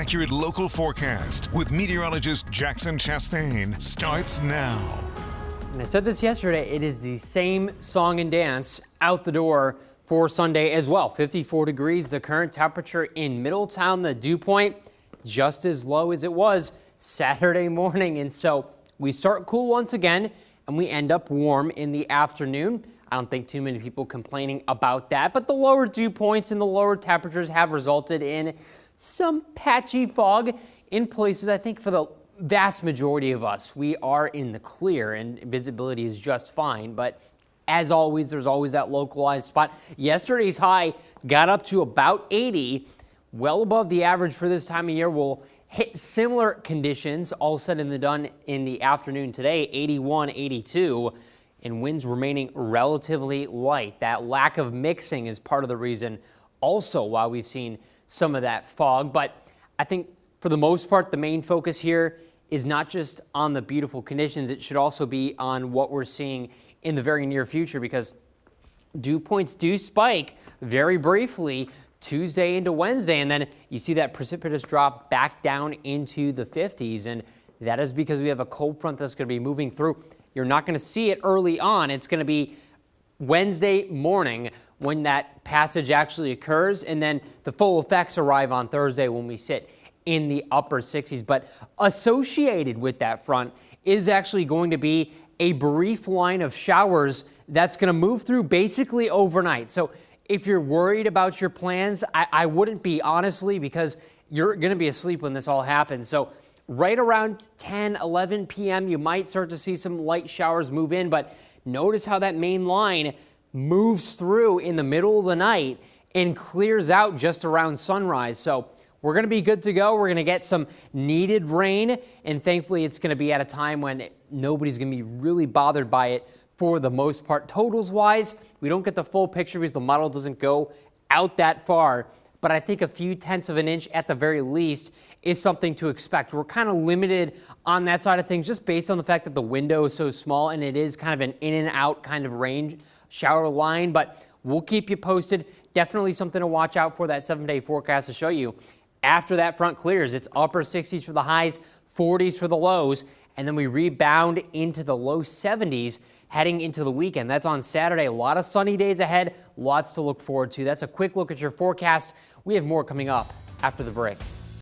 accurate local forecast with meteorologist Jackson Chastain starts now. And I said this yesterday, it is the same song and dance out the door for Sunday as well. 54 degrees, the current temperature in Middletown, the dew point just as low as it was Saturday morning. And so we start cool once again and we end up warm in the afternoon. I don't think too many people complaining about that, but the lower dew points and the lower temperatures have resulted in some patchy fog in places. I think for the vast majority of us, we are in the clear and visibility is just fine. But as always, there's always that localized spot. Yesterday's high got up to about 80, well above the average for this time of year. We'll hit similar conditions all said and done in the afternoon today, 81, 82. And winds remaining relatively light. That lack of mixing is part of the reason also why we've seen some of that fog. But I think for the most part, the main focus here is not just on the beautiful conditions. It should also be on what we're seeing in the very near future, because dew points do spike very briefly Tuesday into Wednesday. And then you see that precipitous drop back down into the 50s. And that is because we have a cold front that's going to be moving through. You're not going to see it early on. It's going to be Wednesday morning when that passage actually occurs, and then the full effects arrive on Thursday when we sit in the upper 60s. But associated with that front is actually going to be a brief line of showers that's going to move through basically overnight. So if you're worried about your plans, I wouldn't be, honestly, because you're going to be asleep when this all happens. So right around 10, 11 p.m., you might start to see some light showers move in, but notice how that main line moves through in the middle of the night and clears out just around sunrise. So we're going to be good to go. We're going to get some needed rain, and thankfully it's going to be at a time when nobody's going to be really bothered by it for the most part. Totals-wise, we don't get the full picture because the model doesn't go out that far, but I think a few tenths of an inch at the very least is something to expect. We're kind of limited on that side of things just based on the fact that the window is so small and it is kind of an in and out kind of range shower line, but we'll keep you posted. Definitely something to watch out for, that 7-day forecast to show you. After that front clears, it's upper 60s for the highs, 40s for the lows, and then we rebound into the low 70s heading into the weekend. That's on Saturday. A lot of sunny days ahead, lots to look forward to. That's a quick look at your forecast. We have more coming up after the break.